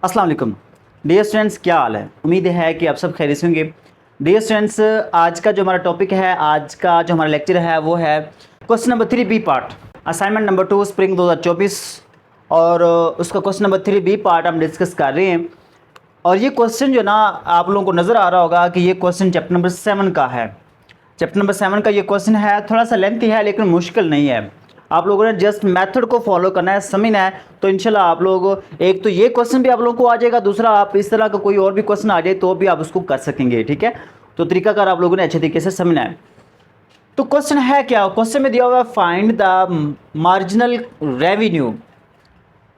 अस्सलाम वालेकुम dear students, क्या हाल है। उम्मीद है कि आप सब खैरियत से होंगे। डियर स्टूडेंट्स, आज का जो हमारा टॉपिक है, आज का जो हमारा लेक्चर है वो है question number 3 B part, assignment number 2 spring 2024। और उसका क्वेश्चन नंबर 3 बी पार्ट हम डिस्कस कर रहे हैं। और ये क्वेश्चन जो ना आप लोगों को नज़र आ रहा होगा कि ये क्वेश्चन चैप्टर नंबर 7 का है। चैप्टर नंबर 7 का ये क्वेश्चन है, थोड़ा सा लेंथी है लेकिन मुश्किल नहीं है। आप लोगों ने जस्ट मेथड को फॉलो करना है, समझना है, तो इंशाल्लाह आप लोग एक तो ये क्वेश्चन भी आप लोगों को आ जाएगा, दूसरा आप इस तरह का कोई और भी क्वेश्चन आ जाए तो भी आप उसको कर सकेंगे। ठीक है, तो तरीकाकार आप लोगों ने अच्छे तरीके से समझना है। तो क्वेश्चन है क्या, क्वेश्चन में दिया हुआ है फाइंड द मार्जिनल रेवेन्यू।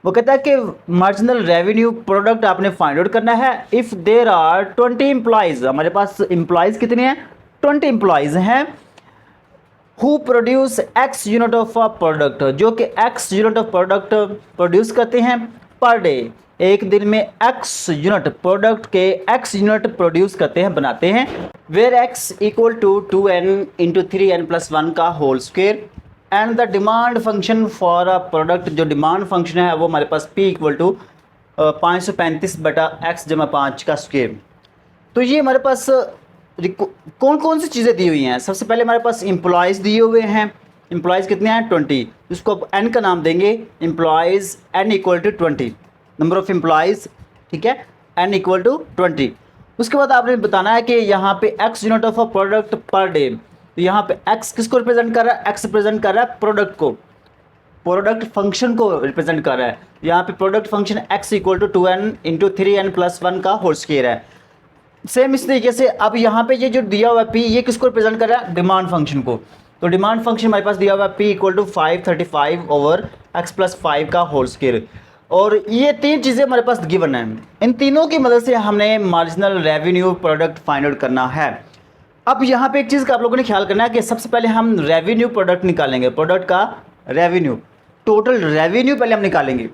वो कहता है कि मार्जिनल रेवेन्यू प्रोडक्ट आपने फाइंड आउट करना है इफ़ देर आर 20 एम्प्लॉयज़। हमारे पास एम्प्लॉयज़ कितने हैं? 20 एम्प्लॉयज़ हैं। Who produce X unit of a product, जो कि X unit of product produce करते हैं पर डे। एक दिन में एक्स यूनिट प्रोडक्ट के एक्स यूनिट प्रोड्यूस करते हैं, बनाते हैं। Where X equal to 2n into 3n+1 का whole square and the demand function for a product, जो डिमांड फंक्शन है वो हमारे पास p इक्वल टू 535/x/5 का स्क्वेयर। तो ये हमारे पास कौन कौन सी चीज़ें दी हुई हैं। सबसे पहले हमारे पास एम्प्लॉयज़ दिए हुए हैं। एम्प्लॉयज़ कितने हैं? 20। इसको अब n का नाम देंगे, employees n equal to 20, number of employees. ठीक है, n इक्वल टू 20। उसके बाद आपने बताना है कि यहाँ पे x unit of a product per day. तो यहाँ पे x किसको रिप्रेजेंट कर रहा है? x रिप्रेजेंट कर रहा है प्रोडक्ट को, प्रोडक्ट फंक्शन को रिप्रेजेंट कर रहा है। यहाँ पे product function x equal to 2n into 3n+1 का होल स्क्वायर है। सेम इस तरीके से अब यहाँ पे ये जो दिया हुआ है p, ये किसको रिप्रेजेंट कर रहा है? डिमांड फंक्शन को। तो डिमांड फंक्शन हमारे पास दिया हुआ है p इक्वल टू 535/x+5 का होल स्क्वायर। और ये तीन चीज़ें हमारे पास गिवन है। इन तीनों की मदद से हमने marginal revenue product find out करना है। अब यहाँ पे एक चीज़ का आप लोगों ने ख्याल करना है कि सबसे पहले हम रेवेन्यू प्रोडक्ट निकालेंगे, प्रोडक्ट का रेवेन्यू, टोटल रेवेन्यू पहले हम निकालेंगे।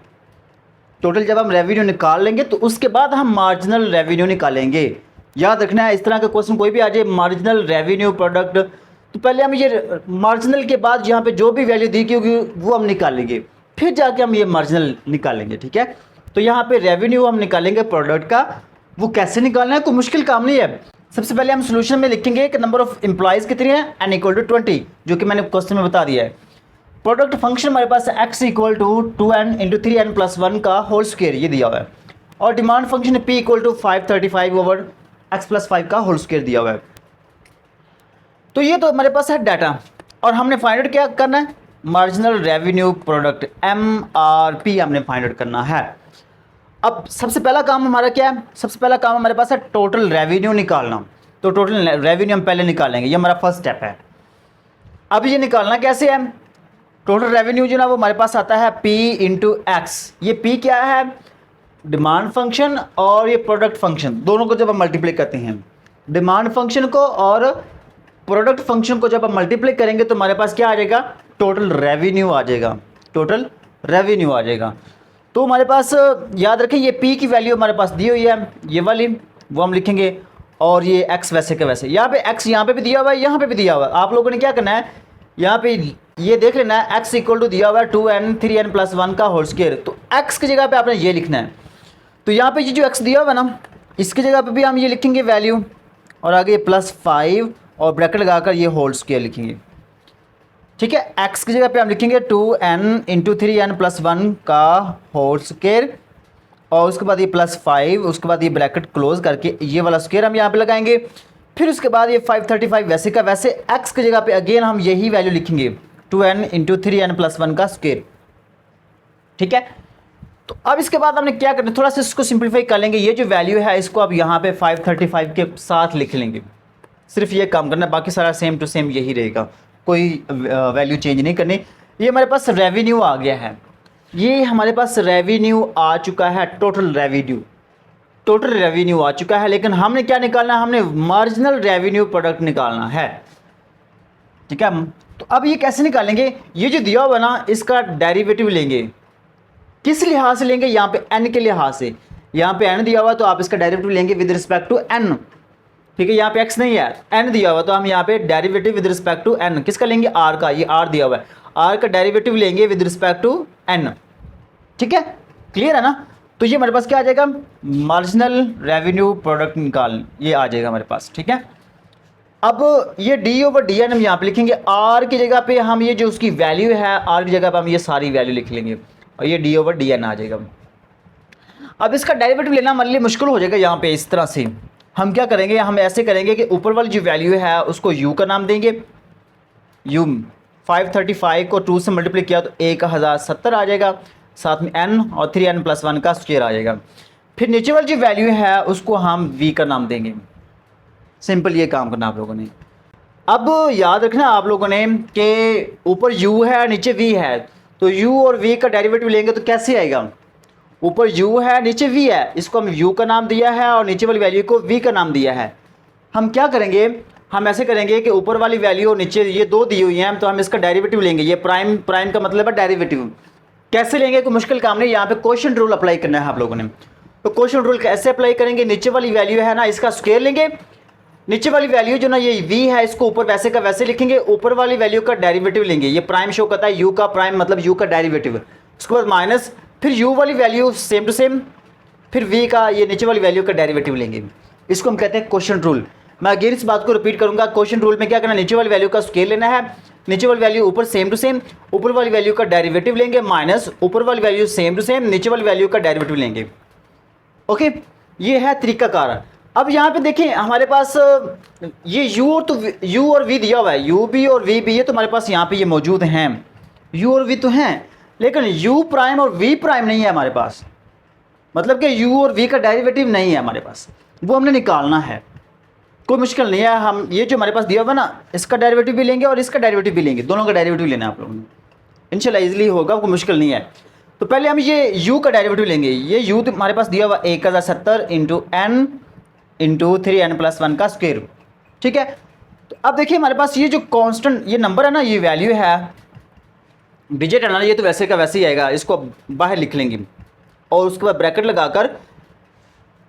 टोटल जब हम रेवेन्यू निकाल लेंगे तो उसके बाद हम मार्जिनल रेवेन्यू निकालेंगे। याद रखना है, इस तरह का क्वेश्चन कोई भी आ जाए, मार्जिनल रेवेन्यू प्रोडक्ट, तो पहले हम ये मार्जिनल के बाद यहाँ पे जो भी वैल्यू दी गई होगी वो हम निकालेंगे, फिर जाके हम ये मार्जिनल निकालेंगे। ठीक है, तो यहाँ पे रेवेन्यू हम निकालेंगे प्रोडक्ट का। वो कैसे निकालना है, कोई मुश्किल काम नहीं है। सबसे पहले हम सोल्यूशन में लिखेंगे कि नंबर ऑफ एम्प्लॉयज़ कितने हैं, n इक्वल टू 20, जो कि मैंने क्वेश्चन में बता दिया है। प्रोडक्ट फंक्शन हमारे पास x equal to 2n into 3n+1 का होल स्क्वेयर, ये दिया हुआ है। और demand function p equal to 535/x+5 का होल स्क्वेयर दिया हुआ है। तो ये तो हमारे पास है डाटा, और हमने फाइंड आउट क्या करना है? मार्जिनल रेवेन्यू प्रोडक्ट MRP हमने फाइंड आउट करना है। अब सबसे पहला काम हमारा क्या है? सबसे पहला काम हमारे पास है टोटल रेवेन्यू निकालना। तो टोटल रेवेन्यू हम पहले निकालेंगे, ये हमारा फर्स्ट स्टेप है। अब ये निकालना कैसे है? टोटल रेवेन्यू जो ना वो हमारे पास आता है p इंटू एक्स। ये p क्या है? डिमांड फंक्शन और ये प्रोडक्ट फंक्शन, दोनों को जब हम मल्टीप्लाई करते हैं, डिमांड फंक्शन को और प्रोडक्ट फंक्शन को जब हम मल्टीप्लाई करेंगे तो हमारे पास क्या आ जाएगा? टोटल रेवेन्यू आ जाएगा, टोटल रेवेन्यू आ जाएगा। तो हमारे पास याद रखें ये p की वैल्यू हमारे पास दी हुई है, ये वाली वो हम लिखेंगे, और ये x वैसे के वैसे। यहाँ पे x यहाँ पे भी दिया हुआ है, यहाँ पे भी दिया हुआ है। आप लोगों ने क्या करना है, यहाँ पे ये देख लेना है, x इक्वल टू दिया हुआ है 2n 3n+1 का होल स्क्वायर। तो x की जगह पे आपने ये लिखना है। तो यहाँ पे ये जो x दिया हुआ है ना, इसकी जगह पे भी हम ये लिखेंगे वैल्यू, और आगे +5 और ब्रैकेट लगाकर ये होल स्क्वायर लिखेंगे। ठीक है, x की जगह पे हम लिखेंगे 2n इंटू 3n+1 का होल स्क्वायर, और उसके बाद ये +5, उसके बाद ये ब्रैकेट क्लोज करके ये वाला स्क्वायर हम यहाँ पे लगाएंगे। फिर उसके बाद ये 535 वैसे का वैसे, x की जगह पे अगेन हम यही वैल्यू लिखेंगे 2n इंटू 3n+1 का स्क्वायर। ठीक है, तो अब इसके बाद हमने क्या करना है, थोड़ा सा इसको सिंप्लीफाई कर लेंगे। ये जो वैल्यू है इसको अब यहाँ पे 535 के साथ लिख लेंगे, सिर्फ ये काम करना है, बाकी सारा सेम टू सेम यही रहेगा, कोई वैल्यू चेंज नहीं करनी। ये हमारे पास रेवेन्यू आ गया है, ये हमारे पास रेवेन्यू आ चुका है, टोटल रेवेन्यू, टोटल रेवेन्यू आ चुका है। लेकिन हमने क्या निकालना है? हमने मार्जिनल रेवेन्यू प्रोडक्ट निकालना है। ठीक है, तो अब ये कैसे निकालेंगे? ये जो दिया हुआ ना, इसका डेरिवेटिव लेंगे। किस लिहाज से लेंगे? यहाँ पे n के लिहाज से। यहाँ पे n दिया हुआ तो आप इसका डेरिवेटिव लेंगे विद रिस्पेक्ट टू n। ठीक है, यहाँ पे x नहीं है, n दिया हुआ, तो हम यहाँ पे derivative with respect to n किसका लेंगे? r का। ये r दिया हुआ है, r का डेरिवेटिव लेंगे विद रिस्पेक्ट टू n। ठीक है, क्लियर है ना? तो ये हमारे पास क्या आ जाएगा, मार्जिनल रेवेन्यू प्रोडक्ट निकाल, ये आ जाएगा हमारे पास, ठीक है। अब ये डी ओवर डी एन हम यहाँ पे लिखेंगे, आर की जगह पे हम ये जो उसकी वैल्यू है, आर की जगह पे हम ये सारी वैल्यू लिख लेंगे और ये डी ओवर डी एन आ जाएगा। अब इसका डेरिवेटिव लेना हमारे लिए मुश्किल हो जाएगा यहाँ पे। इस तरह से हम क्या करेंगे, हम ऐसे करेंगे कि ऊपर वाली जो वैल्यू है उसको u का नाम देंगे, u 535 को 2 से मल्टीप्लाई किया तो 1070 आ जाएगा, साथ में n और 3n + 1 का स्क्वायर आ जाएगा। फिर नीचे वाली जो वैल्यू है उसको हम v का नाम देंगे। सिंपल ये काम करना आप लोगों ने। अब याद रखना आप लोगों ने कि ऊपर u है नीचे v है, तो u और v का डेरिवेटिव लेंगे तो कैसे आएगा, ऊपर u है नीचे v है, इसको हम u का नाम दिया है और नीचे वाली वैल्यू को v का नाम दिया है। हम क्या करेंगे, हम ऐसे करेंगे कि ऊपर वाली वैल्यू और नीचे ये दो दी हुई हैं, तो हम इसका डेरिवेटिव लेंगे। ये प्राइम का मतलब है डेरिवेटिव। कैसे लेंगे, कोई मुश्किल काम नहीं, यहाँ पे क्वोशिएंट रूल अप्लाई करना है आप लोगों ने। तो क्वोशिएंट रूल कैसे अप्लाई करेंगे, नीचे वाली वैल्यू है ना इसका स्क्वायर लेंगे, नीचे वाली वैल्यू जो ना ये v है इसको ऊपर वैसे का वैसे लिखेंगे, ऊपर वाली वैल्यू का डेरिवेटिव लेंगे। ये प्राइम शो करता है u का प्राइम मतलब u का डेरिवेटिव, उसके बाद माइनस, फिर u वाली वैल्यू सेम टू सेम, फिर v का ये नीचे वाली वैल्यू का डेरिवेटिव लेंगे। इसको हम कहते हैं क्वोशिएंट रूल। मैं अगेन इस बात को रिपीट करूंगा, क्वोशिएंट रूल में क्या करना है, नीचे वाली वैल्यू का स्क्वायर लेना है, नीचे वाली वैल्यू ऊपर सेम टू सेम, ऊपर वाली वैल्यू का डेरिवेटिव लेंगे, माइनस ऊपर वाली वैल्यू सेम टू सेम, नीचे वाली वैल्यू का डेरिवेटिव लेंगे। ओके, ये है तरीकाकार। अब यहाँ पे देखें हमारे पास ये u और v दिया हुआ है, u भी और v भी, ये तो हमारे पास यहाँ पे ये मौजूद हैं, u और v तो हैं, लेकिन u प्राइम और v प्राइम नहीं है हमारे पास। मतलब कि u और v का डेरिवेटिव नहीं है हमारे पास, वो हमने निकालना है। कोई मुश्किल नहीं है, हम ये जो हमारे पास दिया हुआ ना इसका डेरिवेटिव भी लेंगे और इसका डेरिवेटिव भी लेंगे, दोनों का डेरिवेटिव लेना है आप लोगों ने, इंशाल्लाह इजीली होगा, कोई मुश्किल नहीं है। तो पहले हम ये u का डेरिवेटिव लेंगे। ये u तो हमारे पास दिया हुआ 1070 इंटू n इंटू 3n + 1 का स्क्वायर, ठीक है। तो अब देखिए हमारे पास ये जो कांस्टेंट ये नंबर है ना, ये वैल्यू है, डिजिट है ना, ये तो वैसे का वैसे ही आएगा, इसको बाहर लिख लेंगे और उसके बाद ब्रैकेट लगाकर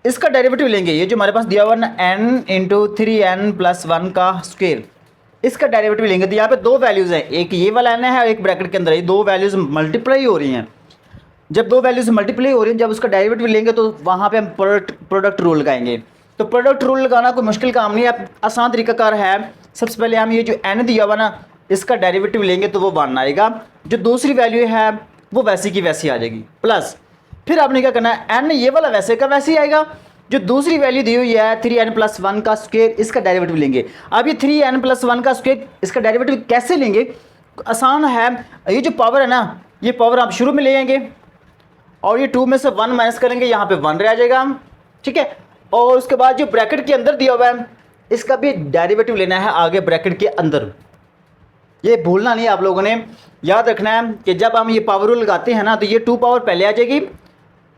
इसका डेरिवेटिव लेंगे। ये जो हमारे पास दिया हुआ ना n इंटू 3n + 1 का स्क्वायर, इसका डेरिवेटिव लेंगे। तो यहाँ पे दो वैल्यूज़ हैं, एक ये वाला n है और एक ब्रैकेट के अंदर ये दो वैल्यूज़ मल्टीप्लाई हो रही हैं। जब दो वैल्यूज़ मल्टीप्लाई हो रही हैं, जब उसका डेरिवेटिव लेंगे तो वहाँ पे हम प्रोडक्ट रूल लगाएंगे। तो प्रोडक्ट रूल लगाना कोई मुश्किल काम नहीं है, आसान तरीकाकार है। सबसे पहले हम ये जो n दिया हुआ ना इसका डेरिवेटिव लेंगे तो वो 1 आएगा, जो दूसरी वैल्यू है वो वैसी की वैसी आ जाएगी, प्लस फिर आपने क्या करना है, n ये वाला वैसे का वैसे ही आएगा, जो दूसरी वैल्यू दी हुई है 3n + 1 का स्क्वायर, इसका डेरिवेटिव लेंगे। अब ये 3n + 1 का स्क्वायर इसका डेरिवेटिव कैसे लेंगे, आसान है। ये जो पावर है ना, ये पावर आप शुरू में ले आएंगे और ये 2 में से 1 माइनस करेंगे, यहाँ पे 1 रह जाएगा, ठीक है। और उसके बाद जो ब्रैकेट के अंदर दिया हुआ है इसका भी डेरिवेटिव लेना है आगे ब्रैकेट के अंदर। ये भूलना नहीं, आप लोगों ने याद रखना है कि जब हम ये पावर रूल लगाते हैं ना तो ये 2 पावर पहले आ जाएगी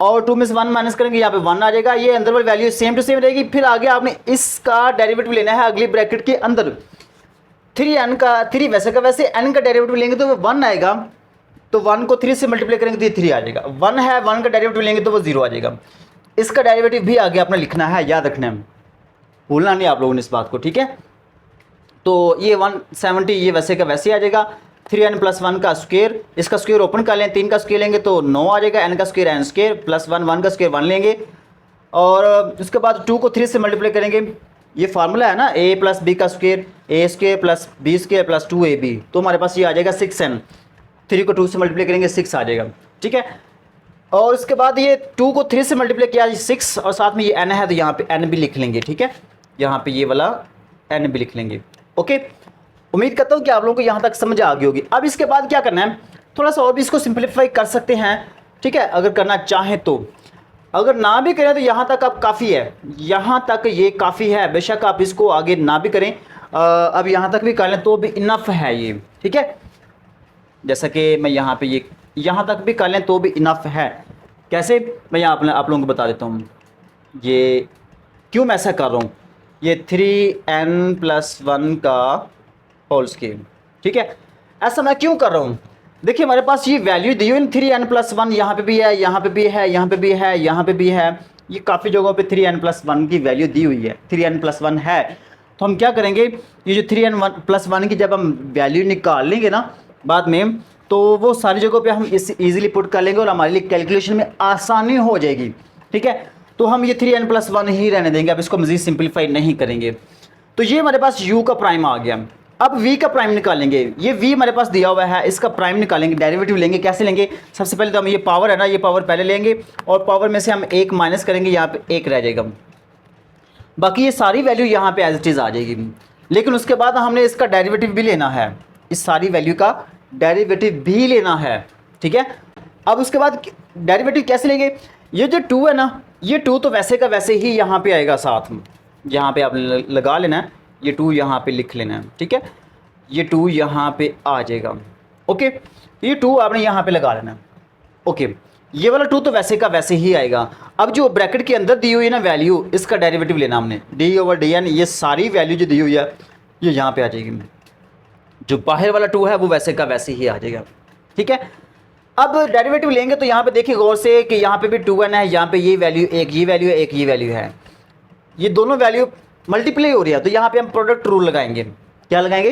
और 2 में से 1 माइनस करेंगे, यहाँ पे 1 आ जाएगा, ये अंदर वाली वैल्यू सेम टू सेम रहेगी। फिर आगे आपने इसका डेरिवेटिव लेना है अगली ब्रैकेट के अंदर, 3n का 3 वैसे का वैसे, n का डेरिवेटिव लेंगे तो वो 1 आएगा, तो 1 को 3 से मल्टीप्लाई करेंगे तो ये 3 आ जाएगा। 1 है, 1 का डेरिवेटिव लेंगे तो वो 0 आ जाएगा। इसका डेरिवेटिव भी आगे आपने लिखना है, याद रखना है, भूलना नहीं आप लोगों ने इस बात को, ठीक है। तो ये 170 ये वैसे का वैसे आ जाएगा, 3n + 1 का स्क्वायर, इसका स्क्वायर ओपन कर लें, 3 का स्क्वायर लेंगे तो 9 आ जाएगा, n का स्क्वायर n स्क्वायर प्लस 1 का स्क्वायर 1 लेंगे और उसके बाद 2 को 3 से मल्टीप्लाई करेंगे। ये फार्मूला है ना a + b का square, a square plus b square plus 2ab, तो हमारे पास ये आ जाएगा 6n, 3 को 2 से मल्टीप्लाई करेंगे 6 आ जाएगा, ठीक है। और उसके बाद ये 2 को 3 से मल्टीप्लाई किया 6 और साथ में ये n है तो यहाँ पे n भी लिख लेंगे, ठीक है, यहाँ पे ये वाला n भी लिख लेंगे। ओके, उम्मीद करता हूँ कि आप लोगों को यहाँ तक समझ आ गई होगी। अब इसके बाद क्या करना है, थोड़ा सा और भी इसको सिंपलीफाई कर सकते हैं, ठीक है, अगर करना चाहें तो। अगर ना भी करें तो यहाँ तक अब काफ़ी है, यहाँ तक ये काफ़ी है, बेशक आप इसको आगे ना भी करें, अब यहाँ तक भी कर लें तो भी इनफ है ये, ठीक है। जैसा कि मैं यहाँ पे ये यहाँ तक भी कर लें तो भी इनफ है। कैसे, मैं यहाँ आप लोगों को बता देता हूँ ये क्यों मैं ऐसा कर रहा हूँ। ये 3n + 1 का होल स्क्वायर, ठीक है, ऐसा मैं क्यों कर रहा हूँ। देखिए हमारे पास ये वैल्यू दी हुई 3n + 1, यहाँ पे भी है, यहाँ पे भी है, यहाँ पे भी है, यहाँ पे भी है, ये काफ़ी जगहों पे 3n + 1 की वैल्यू दी हुई है, 3n + 1 है। तो हम क्या करेंगे, ये जो 3n + 1 की जब हम वैल्यू निकाल लेंगे ना बाद में, तो वो सारी जगहों पे हम इस ईजिली पुट कर लेंगे और हमारे लिए कैलकुलेशन में आसानी हो जाएगी। ठीक है, तो हम ये 3n+1 ही रहने देंगे, अब इसको मज़ीद सिंप्लीफाई नहीं करेंगे। तो ये हमारे पास u का प्राइम आ गया। अब v का प्राइम निकालेंगे, ये v हमारे पास दिया हुआ है, इसका प्राइम निकालेंगे, डेरिवेटिव लेंगे। कैसे लेंगे? सबसे पहले तो हम ये पावर है ना, ये पावर पहले लेंगे और पावर में से हम 1 माइनस करेंगे, यहाँ पे 1 रह जाएगा, बाकी ये सारी वैल्यू यहाँ पे एज इट इज़ आ जाएगी। लेकिन उसके बाद हमने इसका डेरिवेटिव भी लेना है, इस सारी वैल्यू का डेरिवेटिव भी लेना है। ठीक है, अब उसके बाद डेरिवेटिव कैसे लेंगे? ये जो 2 है ना, ये 2 तो वैसे का वैसे ही यहाँ पे आएगा साथ में, यहाँ पे आपने लगा लेना है, ये 2 यहाँ पे लिख लेना है। ठीक है, ये 2 यहाँ पे आ जाएगा। ओके, ये 2 आपने यहाँ पे लगा लेना है। ओके, ये वाला 2 तो वैसे का वैसे ही आएगा। अब जो ब्रैकेट के अंदर दी हुई है ना वैल्यू, इसका डेरिवेटिव लेना हमने, d/dn, ये सारी वैल्यू जो दी हुई है ये यहाँ पे आ जाएगी। जो बाहर वाला 2 है वो वैसे का वैसे ही आ जाएगा। ठीक है, अब डेरिवेटिव लेंगे तो यहाँ पे देखिए गौर से कि यहाँ पे भी 2n है, यहाँ पे ये वैल्यू एक ये वैल्यू है, एक ये वैल्यू है, ये दोनों वैल्यू मल्टीप्लाई हो रही है। तो यहाँ पे हम प्रोडक्ट रूल लगाएंगे। क्या लगाएंगे?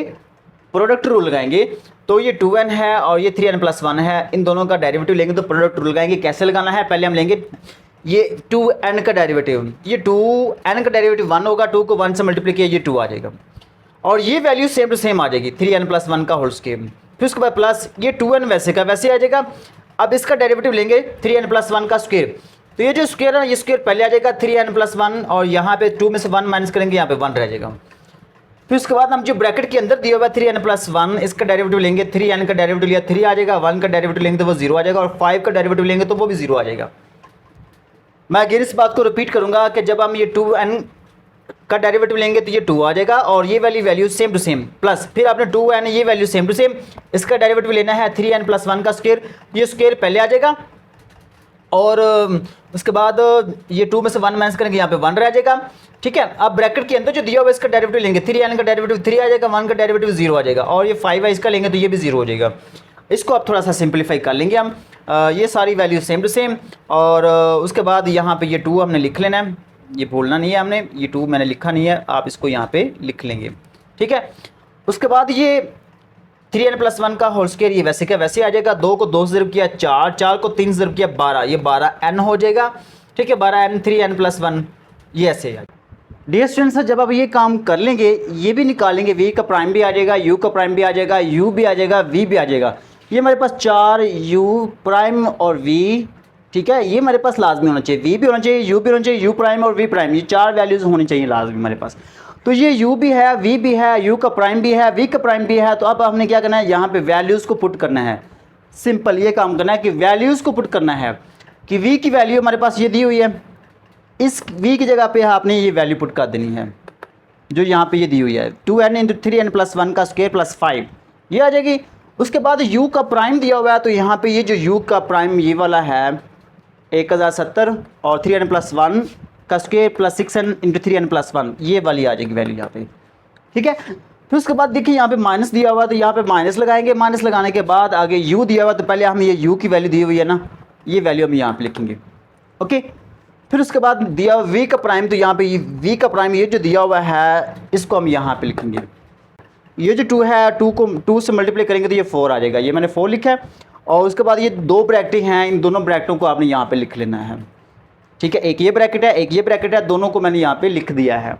प्रोडक्ट रूल लगाएंगे। तो ये 2n है और ये 3n+1 है, इन दोनों का डेरिवेटिव लेंगे तो प्रोडक्ट रूल लगाएंगे। कैसे लगाना है? पहले हम लेंगे ये 2n का डेरिवेटिव, ये 2n का डेरिवेटिव 1 होगा, 2 को 1 से मल्टीप्लाई किया, ये 2 आ जाएगा और ये वैल्यू सेम टू सेम आ जाएगी, 3n+1 का होल स्क्वायर। फिर उसके बाद प्लस ये 2n वैसे का वैसे आ जाएगा। अब इसका डेरिवेटिव लेंगे 3n+1 का स्क्वायर, तो ये जो स्क्वायर है ना, ये स्क्वायर पहले आ जाएगा 3n+1 और यहाँ पे 2 में से 1 माइनस करेंगे, यहाँ पे 1 रह जाएगा। फिर उसके बाद हम जो ब्रैकेट के अंदर दिया हुआ है 3n+1, इसका डेरिवेटिव लेंगे, 3n का डेरिवेटिव लिया 3 आ जाएगा, 1 का डेरिवेटिव लेंगे तो वो 0 आ जाएगा और 5 का डेरिवेटिव लेंगे तो वो भी 0 आ जाएगा। मैं अगेन इस बात को रिपीट करूंगा कि जब हम ये 2n का डेरिवेटिव लेंगे तो ये 2 आ जाएगा और ये वाली value same to same, plus फिर आपने 2n ये वैल्यू सेम टू सेम, इसका डेरिवेटिव लेना है 3n+1 का स्क्वायर, ये स्क्वायर पहले आ जाएगा और उसके बाद ये 2 में से 1 माइनस करेंगे, यहाँ पे 1 रह जाएगा। ठीक है, अब ब्रैकेट के अंदर जो दिया हुआ है इसका डेरिवेटिव लेंगे, 3n का डेरिवेटिव 3 आ जाएगा, 1 का डेरिवेटिव 0 आ जाएगा और ये 5 है इसका लेंगे तो ये भी 0 हो जाएगा। इसको आप थोड़ा सा सिंप्लीफाई कर लेंगे हम, ये सारी वैल्यू सेम टू सेम और उसके बाद यहाँ पे ये 2 हमने लिख लेना है, ये भूलना नहीं है हमने, ये 2 मैंने लिखा नहीं है, आप इसको यहाँ पे लिख लेंगे। ठीक है, उसके बाद ये 3n+1 का होल स्क्वायर, ये वैसे का वैसे आ जाएगा, 2 को 2 से ज़रूर किया 4, 4 को 3 से ज़रूर किया 12, ये 12n हो जाएगा। ठीक है, 12n 3n+1 ये ऐसे है। डियर स्टूडेंट्स, जब आप ये काम कर लेंगे, ये भी निकालेंगे, v का प्राइम भी आ जाएगा, u का प्राइम भी आ जाएगा, u भी आ जाएगा, v भी आ जाएगा। ये हमारे पास 4 u प्राइम और v, ठीक है, ये हमारे पास लाजमी होना चाहिए, v भी होना चाहिए, u भी होना चाहिए, u प्राइम और v प्राइम, ये 4 वैल्यूज़ होनी चाहिए लाजमी हमारे पास। तो ये u भी है, v भी है, u का प्राइम भी है, v का प्राइम भी है। तो अब हमने क्या करना है, यहाँ पे वैल्यूज़ को पुट करना है। सिंपल ये काम करना है कि वैल्यूज़ को पुट करना है कि v की वैल्यू हमारे पास ये दी हुई है, इस v की जगह पे आपने ये वैल्यू पुट कर देनी है जो यहाँ पे ये दी हुई है, 2n × 3n+1 का स्क्वायर प्लस 5 ये आ जाएगी। उसके बाद u का प्राइम दिया हुआ है, तो यहाँ पे ये जो u का प्राइम ये वाला है 1070 और 3n+1 का स्क्वायर प्लस 6n × 3n+1 ये वाली आ जाएगी वैल्यू यहाँ पे। ठीक है, फिर उसके बाद देखिए यहाँ पे माइनस दिया हुआ, तो यहाँ पे माइनस लगाएंगे, माइनस लगाने के बाद आगे u दिया हुआ, तो पहले हम ये u की वैल्यू दी हुई है ना, ये वैल्यू हम यहाँ पे लिखेंगे। ओके, फिर उसके बाद दिया v का प्राइम, तो यहाँ पे v का प्राइम ये जो दिया हुआ है इसको हम यहाँ पे लिखेंगे। ये जो 2 है, 2 को 2 से मल्टीप्लाई करेंगे तो ये 4 आ जाएगा, ये मैंने 4 लिखा है। और उसके बाद ये 2 ब्रैकेटें हैं, इन दोनों ब्रैकेटों को आपने यहाँ पे लिख लेना है। ठीक है, एक ये ब्रैकेट है, एक ये ब्रैकेट है, दोनों को मैंने यहाँ पे लिख दिया है।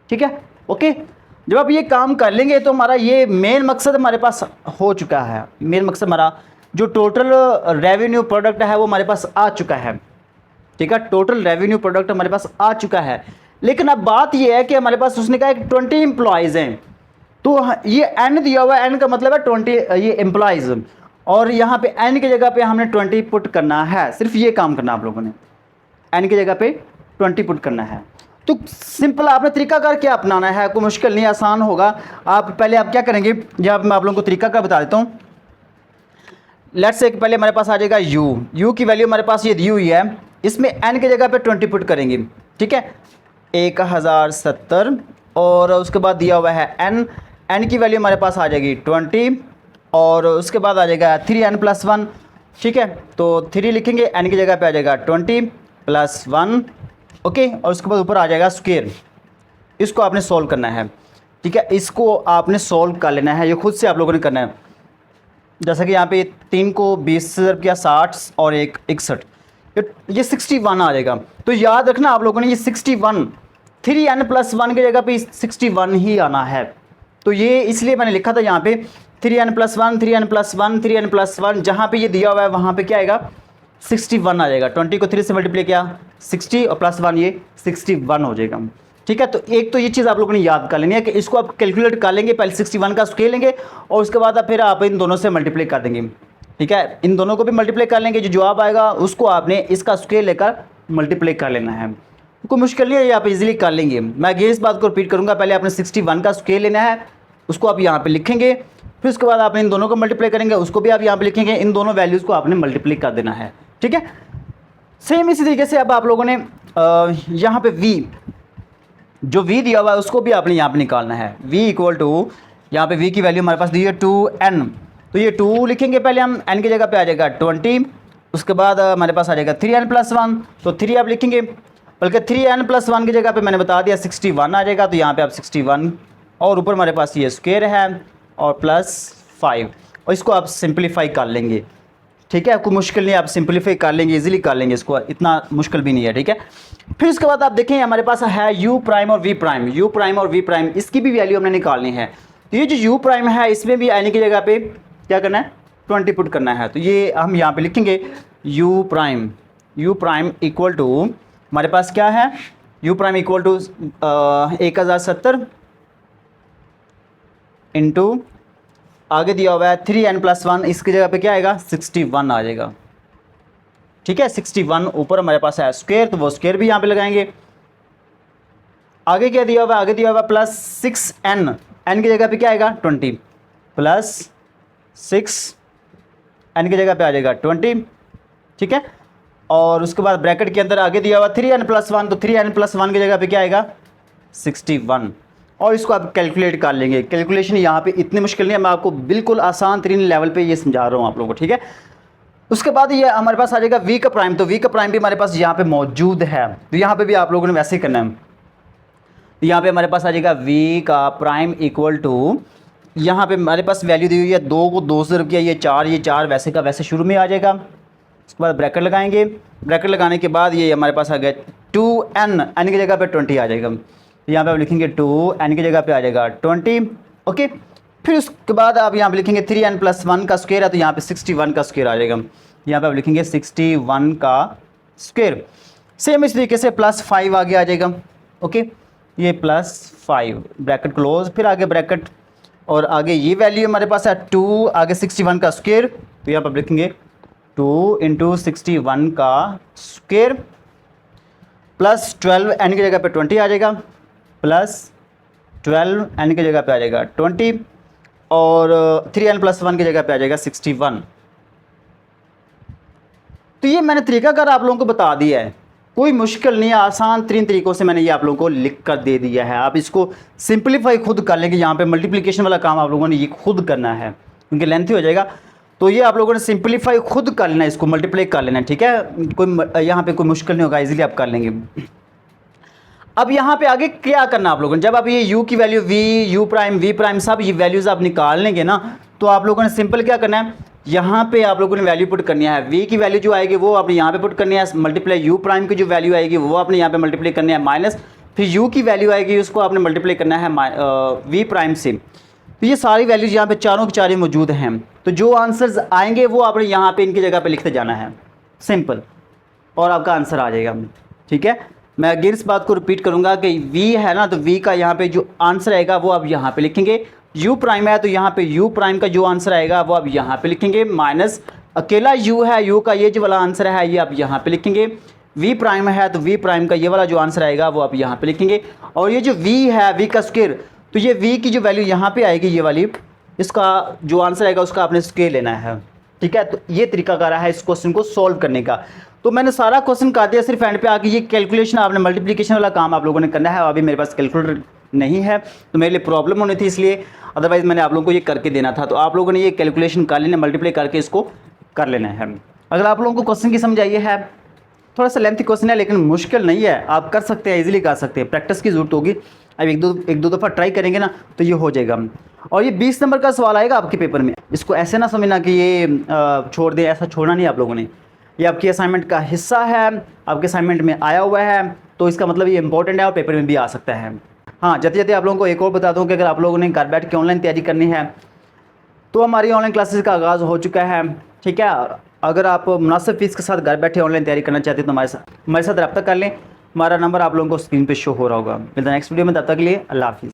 ठीक है, ओके, जब आप ये काम कर लेंगे तो हमारा ये मेन मकसद हमारे पास हो चुका है। मेन मकसद हमारा जो टोटल रेवेन्यू प्रोडक्ट है वो हमारे पास आ चुका है। ठीक है, टोटल रेवेन्यू प्रोडक्ट हमारे पास आ चुका है। लेकिन अब बात ये है कि हमारे पास उसने कहा कि 20 एम्प्लॉयज़ हैं, तो ये n दिया हुआ है, n का मतलब है 20 ये एम्प्लॉयज़, और यहाँ पे n की जगह पे हमने 20 पुट करना है। सिर्फ ये काम करना आप लोगों ने, n की जगह पे 20 पुट करना है। तो सिंपल आपने तरीकाकार क्या अपनाना है, कोई मुश्किल नहीं, आसान होगा। आप पहले आप क्या करेंगे, जब मैं आप लोगों को तरीकाकार बता देता हूँ। लेट्स से पहले हमारे पास आ जाएगा u की वैल्यू हमारे पास ये दी हुई है, इसमें n की जगह पे 20 पुट करेंगे। ठीक है, 1070 और उसके बाद दिया हुआ है n की वैल्यू हमारे पास आ जाएगी 20 और उसके बाद आ जाएगा 3n+1। ठीक है, तो 3 लिखेंगे, n की जगह पे आ जाएगा 20 + 1। ओके, और उसके बाद ऊपर आ जाएगा स्क्वायर। इसको आपने सॉल्व करना है। ठीक है, इसको आपने सॉल्व कर लेना है, ये खुद से आप लोगों ने करना है। जैसा कि यहाँ पे 3 को 20 से ज़रब किया 60 और 1 61, ये 61 आ जाएगा। तो याद रखना आप लोगों ने ये 61 3n+1 की जगह पे 61 ही आना है। तो ये इसलिए मैंने लिखा था यहाँ पे 3n+1 3n+1 3n+1, जहाँ पे ये दिया हुआ है वहाँ पे क्या आएगा 61 आ जाएगा। 20 को 3 से मल्टीप्लाई किया 60 और +1 ये 61 हो जाएगा। ठीक है, तो एक तो ये चीज़ आप लोगों ने याद कर लेनी है कि इसको आप कैलकुलेट कर लेंगे, पहले 61 का स्केल लेंगे और उसके बाद फिर आप इन दोनों से मल्टीप्लाई कर देंगे। ठीक है, इन दोनों को भी मल्टीप्लाई कर लेंगे, जो जवाब आएगा उसको आपने इसका स्केल लेकर मल्टीप्लाई कर लेना है। कोई मुश्किल नहीं है, ये आप इजीली कर लेंगे। मैं अगेन इस बात को रिपीट करूँगा, पहले आपने 61 का स्केल लेना है, उसको आप यहाँ पर लिखेंगे, फिर उसके बाद आपने इन दोनों को मल्टीप्लाई करेंगे, उसको भी आप यहाँ पर लिखेंगे, इन दोनों वैल्यूज़ को आपने मल्टीप्लाई कर देना है। ठीक है, सेम इसी तरीके से अब आप लोगों ने यहाँ पे v, जो v दिया हुआ है उसको भी आपने यहाँ पे निकालना है। v इक्वल टू, यहाँ पे v की वैल्यू हमारे पास दी है 2n, तो ये 2 लिखेंगे पहले हम, n की जगह पे आ जाएगा 20, उसके बाद हमारे पास आ जाएगा 3n+1, तो 3 आप लिखेंगे, बल्कि 3n+1 की जगह पे मैंने बता दिया 61 आ जाएगा, तो यहाँ पे आप 61 और ऊपर हमारे पास ये स्क्वायर है और +5, और इसको आप सिंप्लीफाई कर लेंगे। ठीक है, कोई मुश्किल नहीं, आप सिंप्लीफाई कर लेंगे, इजीली कर लेंगे, इसको इतना मुश्किल भी नहीं है। ठीक है, फिर उसके बाद आप देखें हमारे पास है u प्राइम और v प्राइम, u प्राइम और v प्राइम, इसकी भी वैल्यू हमने निकालनी है। तो ये जो u प्राइम है इसमें भी n की जगह पे क्या करना है 20 पुट करना है। तो ये हम यहाँ पे लिखेंगे u प्राइम इक्वल टू, हमारे पास क्या है u prime equal to 1070 into आगे दिया हुआ है 3n+1, इसकी जगह पे क्या आएगा 61 आ जाएगा। ठीक है, 61 ऊपर हमारे पास है स्क्वायर, तो वो स्क्वायर भी यहाँ पे लगाएंगे। आगे क्या दिया हुआ है, आगे दिया हुआ है +6n, n की जगह पे क्या आएगा 20, +6 n की जगह पे आ जाएगा 20। ठीक है, और उसके बाद ब्रैकेट के अंदर आगे दिया हुआ 3n+1, तो 3n+1 की जगह पे क्या आएगा 61, और इसको आप कैलकुलेट कर लेंगे। कैलकुलेशन यहाँ पे इतनी मुश्किल नहीं है, मैं आपको बिल्कुल आसान तरीन लेवल पे ये समझा रहा हूँ आप लोगों को। ठीक है, उसके बाद ये हमारे पास आ जाएगा v का प्राइम, तो v का प्राइम भी हमारे पास यहाँ पे मौजूद है, तो यहाँ पे भी आप लोगों ने वैसे ही करना है। तो यहाँ पे हमारे पास आ जाएगा v का प्राइम इक्वल टू, यहाँ पे हमारे पास वैल्यू दी हुई है 2 को 2 से रुपया, ये 4 वैसे का वैसे शुरू में आ जाएगा। उसके बाद ब्रैकेट लगाएंगे, ब्रैकेट लगाने के बाद ये हमारे पास आ गया 2n, n की जगह पे 20 आ जाएगा। यहाँ पे आप लिखेंगे 2n की जगह पे आ जाएगा 20। ओके, फिर उसके बाद आप यहाँ पे लिखेंगे 3n+1 का स्क्वायर है, तो यहाँ पे 61 का स्क्वायर आ जाएगा। यहाँ पे आप लिखेंगे 61 का स्क्वायर। सेम इस तरीके से +5 आगे आ जाएगा। ओके, ये +5 ब्रैकेट क्लोज, फिर आगे ब्रैकेट, और आगे ये वैल्यू हमारे पास है 2, आगे 61 का स्क्वायर, तो यहाँ पर आप लिखेंगे 2 × 61 का स्क्वायर +12, n की जगह पे 20 आ जाएगा, +12 n की जगह पे आ जाएगा 20, और 3n+1 की जगह पे आ जाएगा 61। तो ये मैंने तरीकाकार आप लोगों को बता दिया है, कोई मुश्किल नहीं है, आसान तरीन तरीक़ों से मैंने ये आप लोगों को लिख कर दे दिया है। आप इसको सिंपलीफाई खुद कर लेंगे, यहाँ पे मल्टीप्लिकेशन वाला काम आप लोगों ने ये खुद करना है क्योंकि लेंथी हो जाएगा, तो ये आप लोगों ने सिंपलीफाई खुद कर लेना है, इसको मल्टीप्लाई कर लेना है। ठीक है, कोई यहाँ पे कोई मुश्किल नहीं होगा, इजीली आप कर लेंगे। अब यहाँ पे आगे क्या करना आप लोगों ने, जब आप ये u की value v, u prime, v prime सब ये वैल्यूज़ आप निकाल लेंगे ना, तो आप लोगों ने सिंपल क्या करना है, यहाँ पे आप लोगों ने वैल्यू पुट करनी है। v की वैल्यू जो आएगी वो आपने यहाँ पे पुट करनी है, मल्टीप्लाई u प्राइम की जो वैल्यू आएगी वो आपने यहाँ पे मल्टीप्लाई करनी है, माइनस फिर u की वैल्यू आएगी उसको आपने मल्टीप्लाई करना है v प्राइम से। तो ये सारी वैल्यूज़ यहाँ पे चारों की चारों मौजूद हैं, तो जो आंसर्स आएंगे वो आपने यहाँ पे इनकी जगह पे लिखते जाना है, सिंपल, और आपका आंसर आ जाएगा। ठीक है, मैं अगेन इस बात को रिपीट करूँगा कि v है ना, तो v का यहाँ पे जो आंसर आएगा वो आप यहाँ पे लिखेंगे, u प्राइम है तो यहाँ पे u प्राइम का जो आंसर आएगा वो आप यहाँ पे लिखेंगे, माइनस अकेला u है, u का ये जो वाला आंसर है ये आप यहाँ पे लिखेंगे, v प्राइम है तो v प्राइम का ये वाला जो आंसर आएगा वो आप यहाँ पे लिखेंगे, और ये जो v है v का स्क्वायर, तो ये v की जो वैल्यू यहाँ पे आएगी ये वाली, इसका जो आंसर आएगा उसका आपने स्क्वायर लेना है। ठीक है, तो ये तरीका कार है इस क्वेश्चन को सॉल्व करने का। तो मैंने सारा क्वेश्चन कर दिया, सिर्फ एंड पे आके ये कैलकुलेशन आपने मल्टीप्लिकेशन वाला काम आप लोगों ने करना है। अभी मेरे पास कैलकुलेटर नहीं है तो मेरे लिए प्रॉब्लम होनी थी, इसलिए अदरवाइज़ मैंने आप लोगों को ये करके देना था। तो आप लोगों ने ये कैलकुलेशन कर लेना, मल्टीप्लाई करके इसको कर लेना है। अगर आप लोगों को क्वेश्चन की समझ आई है, थोड़ा सा लेंथी क्वेश्चन है लेकिन मुश्किल नहीं है, आप कर सकते हैं, इजीली कर सकते हैं, प्रैक्टिस की ज़रूरत होगी। अब एक दो दफ़ा ट्राई करेंगे ना तो ये हो जाएगा। और ये 20 नंबर का सवाल आएगा आपके पेपर में। इसको ऐसे ना समझना कि ये छोड़ दें, ऐसा छोड़ना नहीं आप लोगों ने। ये आपकी असाइनमेंट का हिस्सा है, आपके असाइनमेंट में आया हुआ है, तो इसका मतलब ये इंपॉर्टेंट है और पेपर में भी आ सकता है। हाँ, जाते जाते आप लोगों को एक और बता दूँ कि अगर आप लोगों ने घर बैठ के ऑनलाइन तैयारी करनी है तो हमारी ऑनलाइन क्लासेस का आगाज़ हो चुका है, ठीक है। अगर आप मुनासिब फ़ीस के साथ घर बैठे ऑनलाइन तैयारी करना चाहते हैं तो हमारे साथ रब्ता कर लें। हमारा नंबर आप लोगों को स्क्रीन पे शो हो रहा होगा। मिलता है नेक्स्ट वीडियो में, तब तक के लिए अल्लाह हाफिज़।